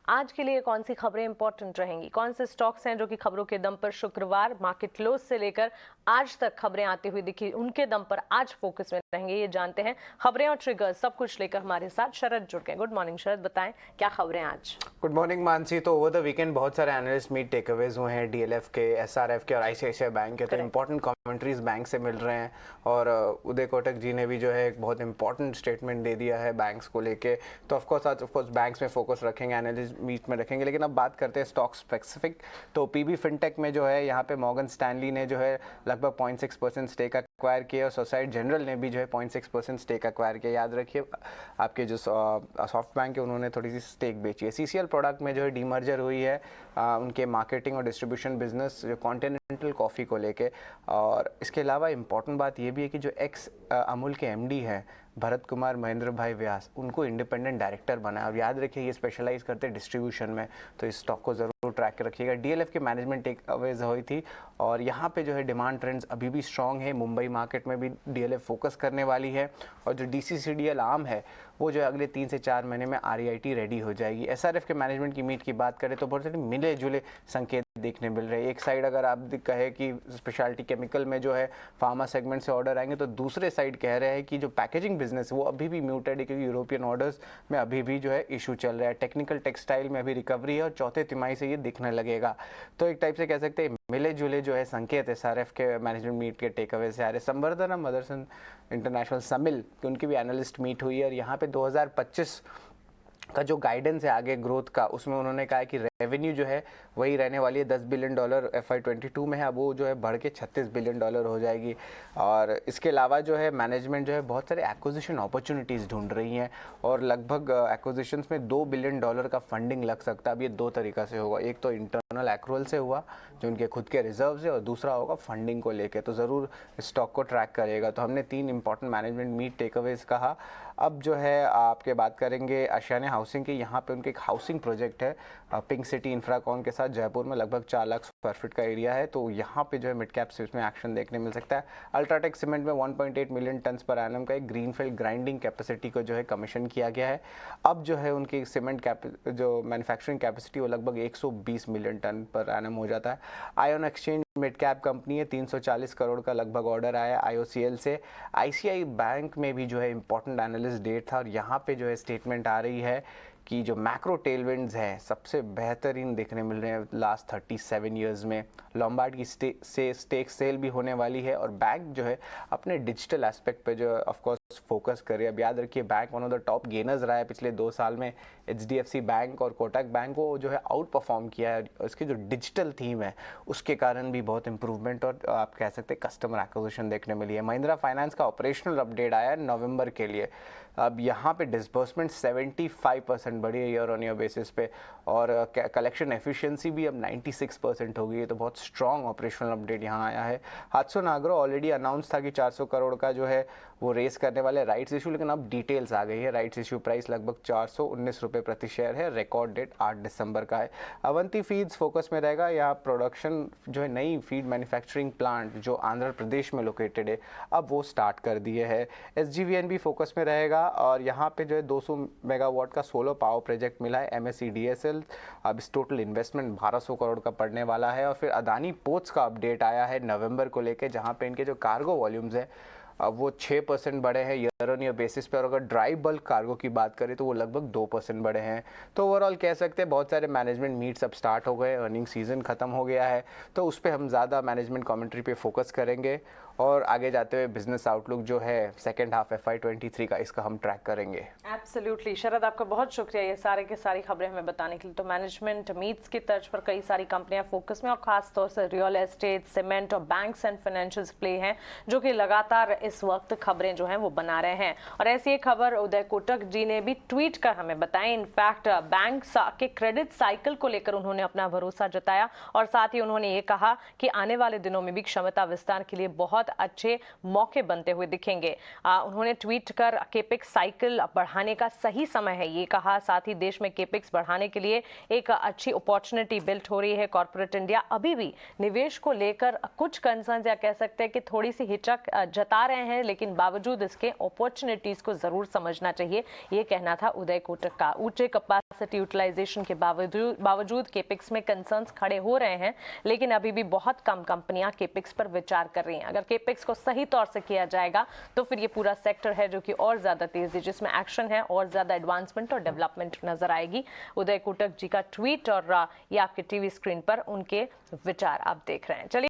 आज के लिए कौन सी खबरें इंपॉर्टेंट रहेंगी, कौन से स्टॉक्स हैं जो कि खबरों के दम पर शुक्रवार मार्केट क्लोज से लेकर आज तक खबरें आती हुई दिखी, उनके दम पर आज फोकस में रहेंगे, ये जानते हैं। खबरें और ट्रिगर्स सब कुछ लेकर हमारे साथ शरद जुड़ गए। गुड मॉर्निंग शरद, बताएं क्या खबरें आज। Good morning Mansi. तो ओवर द वीकेंड बहुत सारे एनालिस्ट मीट टेकअवेज हुए हैं, डीएलएफ के, एसआरएफ के और आईसीआईसीआई बैंक के। तो इंपॉर्टेंट कमेंट्रीज बैंक से मिल रहे हैं और उदय कोटक जी ने भी जो है एक बहुत इंपॉर्टेंट स्टेटमेंट दे दिया है बैंक्स को लेके। तो ऑफकोर्स बैंक्स में फोकस रखेंगे, एनालिस्ट मीट में रखेंगे। लेकिन अब बात करते हैं स्टॉक स्पेसिफिक। तो पीबी फिनटेक में जो है यहाँ पे मॉर्गन स्टैनली ने जो है लगभग 0.6% स्टेक एक्वायर किया और सोसाइटी जनरल ने भी जो है 0.6% स्टेक एक्वायर किया। याद रखिए आपके जो सॉफ्ट बैंक है उन्होंने थोड़ी सी स्टेक बेची है। सीसीएल प्रोडक्ट में जो है डीमर्जर हुई है उनके मार्केटिंग और डिस्ट्रीब्यूशन बिजनेस जो कॉन्टिनेंटल कॉफ़ी को लेके। और इसके अलावा इम्पॉर्टेंट बात ये भी है कि जो एक्स अमूल के एमडी हैं भरत कुमार महेंद्र भाई व्यास, उनको इंडिपेंडेंट डायरेक्टर बना है। और याद रखिए ये स्पेशलाइज करते हैं डिस्ट्रीब्यूशन में, तो इस स्टॉक को ज़रूर ट्रैक रखिएगा। डीएलएफ की मैनेजमेंट टेक अवेज हुई थी और यहाँ पे जो है डिमांड ट्रेंड्स अभी भी स्ट्रॉन्ग है। मुंबई मार्केट में भी डीएलएफ फोकस करने वाली है और जो डीसीसीडीएल आर्म है वो जो है अगले 3 से 4 महीने में आरईआईटी रेडी हो जाएगी। एसआरएफ के मैनेजमेंट की मीट की बात करें तो बहुत सारे मिले जुले संकेत देखने मिल रहे हैं। एक साइड अगर आप कहे कि स्पेशलिटी केमिकल में जो है फार्मा सेगमेंट से ऑर्डर आएंगे, तो दूसरे साइड कह रहे हैं कि जो पैकेजिंग बिजनेस है वो अभी भी म्यूटेड है क्योंकि यूरोपियन ऑर्डर्स में अभी भी जो है इशू चल रहा है। टेक्निकल टेक्सटाइल में अभी रिकवरी है और चौथे तिमाही से ये दिखने लगेगा। तो एक टाइप से कह सकते हैं मिले जुले जो है संकेत एसआरएफ के मैनेजमेंट मीट के टेक अवे से आ रहे। संवर्धन मदरसन इंटरनेशनल समिल उनकी भी एनालिस्ट मीट हुई है और यहाँ पे 2025 का जो गाइडेंस है आगे ग्रोथ का, उसमें उन्होंने कहा कि रेवेन्यू जो है वही रहने वाली है, $10 बिलियन FY22 में है, अब वो जो है बढ़ के $36 बिलियन हो जाएगी। और इसके अलावा जो है मैनेजमेंट जो है बहुत सारे एक्विजिशन अपॉर्चुनिटीज़ ढूंढ रही हैं और लगभग एक्विजिशंस में $2 बिलियन का फंडिंग लग सकता है। अब ये दो तरीका से होगा, एक तो इंटरनल एक्रूवल से हुआ जो उनके खुद के रिजर्व्स है और दूसरा होगा फंडिंग को लेके। तो ज़रूर स्टॉक को ट्रैक करेगा। तो हमने 3 इंपॉर्टेंट मैनेजमेंट मीट टेकअवेज कहा। अब जो है आपके बात करेंगे आशियाना हाउसिंग की। यहाँ पे उनके एक हाउसिंग प्रोजेक्ट है पिंक सिटी इंफ्राकॉन के साथ जयपुर में, लगभग 4 लाख स्क्वायर फीट का एरिया है। तो यहाँ पे जो है मिड कैप स्पेस में एक्शन देखने मिल सकता है। अल्ट्राटेक सीमेंट में 1.8 मिलियन टन्स पर एनम का एक ग्रीनफील्ड ग्राइंडिंग कैपेसिटी को जो है कमीशन किया गया है। अब जो है उनकी सीमेंट जो मैन्युफैक्चरिंग कैपेसिटी वो लगभग 120 मिलियन टन पर एनम हो जाता है। Ion exchange mid cap company है, 340 करोड़ का लगभग ऑर्डर आया आईओसीएल से। आईसीआई बैंक में भी जो है इंपॉर्टेंट एनालिस्ट डेट था और यहाँ पे जो है स्टेटमेंट आ रही है कि जो मैक्रो टेलविंड्स हैं सबसे बेहतरीन देखने मिल रहे हैं लास्ट 37 ईयर्स में। लॉम्बार्ड की स्टेक सेल भी होने वाली है और बैंक जो है अपने डिजिटल एस्पेक्ट पे जो ऑफकोर्स फोकस करे। अब याद रखिए bank one of the top gainers रहा है पिछले 2 साल में। एचडीएफसी बैंक और कोटक बैंक को जो है आउट परफॉर्म किया है। इसकी जो डिजिटल थीम है उसके कारण भी बहुत इंप्रूवमेंट और आप कह सकते हैं कस्टमर एक्विजिशन देखने मिली है। महिंद्रा फाइनेंस का ऑपरेशनल अपडेट आया है नवंबर के लिए। अब यहाँ पे डिसबर्समेंट 75% बढ़ी है ईयर ऑन ईयर बेसिस पे और कलेक्शन एफिशिएंसी भी अब 96% हो गई है। तो बहुत स्ट्रॉन्ग ऑपरेशनल अपडेट यहाँ आया है। हात्सुन एग्रो ऑलरेडी अनाउंस था कि 400 करोड़ का जो है वो रेस करने वाले राइट्स इशू, लेकिन अब डिटेल्स आ गई है। राइट्स इशू प्राइस लगभग 419 रुपये प्रति शेयर है। रिकॉर्ड डेट 8 दिसंबर का है। अवंती फीड्स फोकस में रहेगा। यहाँ प्रोडक्शन जो है नई फीड मैन्युफैक्चरिंग प्लांट जो आंध्र प्रदेश में लोकेटेड है अब वो स्टार्ट कर दिए है। एसजीवीएन भी फोकस में रहेगा और यहाँ पे जो है 200 मेगावाट का सोलर पावर प्रोजेक्ट मिला है एमएसईडीएसएल। अब इस टोटल इन्वेस्टमेंट 1200 करोड़ का पड़ने वाला है। और फिर अदानी पोर्ट्स का अपडेट आया है नवंबर को लेके, जहाँ पे इनके जो कार्गो वॉल्यूम्स है अब वो 6% बढ़े हैं ईयर ऑन ईयर बेसिस पे और अगर ड्राई बल्क कार्गो की बात करें तो वो लगभग 2% बढ़े हैं। तो ओवरऑल कह सकते हैं बहुत सारे मैनेजमेंट मीट्स अब स्टार्ट हो गए, अर्निंग सीजन खत्म हो गया है, तो उस पर हम ज़्यादा मैनेजमेंट कमेंट्री पे फोकस करेंगे और आगे जाते हुए बिजनेस आउटलुक जो है सेकेंड हाफ FY23 का इसका हम ट्रैक करेंगे। एब्सोल्युटली शरद, आपका बहुत शुक्रिया ये सारे के सारी खबरें हमें बताने के लिए। तो मैनेजमेंट मीट्स की तर्ज पर कई सारी कंपनियां फोकस में और खास तौर से रियल एस्टेट, सीमेंट और बैंक्स एंड फाइनेंशियल प्ले हैं जो कि लगातार इस वक्त खबरें जो हैं वो बना रहे हैं। और ऐसी एक खबर उदय कोटक जी ने भी ट्वीट कर हमें बताई। इनफैक्ट बैंक के क्रेडिट साइकिल को लेकर उन्होंने अपना भरोसा जताया और साथ ही उन्होंने ये कहा कि आने वाले दिनों में भी क्षमता विस्तार के लिए बहुत बहुत अच्छे मौके बनते हुए दिखेंगे। उन्होंने ट्वीट कर केपेक्स साइकिल बढ़ाने का सही समय है ये कहा। साथ ही देश में केपेक्स बढ़ाने के लिए एक अच्छी अपॉर्चुनिटी बिल्ट हो रही है। कॉर्पोरेट इंडिया अभी भी निवेश को लेकर कुछ कंसर्न या कह सकते हैं कि थोड़ी सी हिचक जता रहे हैं, लेकिन बावजूद इसके अपॉर्चुनिटीज को जरूर समझना चाहिए, ये कहना था उदय कोटक का। ऊंचे कैपेसिटी यूटिलाइजेशन के बावजूद केपेक्स में कंसर्न्स खड़े हो रहे हैं, लेकिन अभी भी बहुत कम कंपनियां केपेक्स पर विचार कर रही हैं। अगर केपेक्स को सही तौर से किया जाएगा तो फिर ये पूरा सेक्टर है जो कि और ज्यादा तेजी, जिसमें एक्शन है, और ज्यादा एडवांसमेंट और डेवलपमेंट नजर आएगी। उदय कोटक जी का ट्वीट और ये आपके टीवी स्क्रीन पर उनके विचार आप देख रहे हैं। चलिए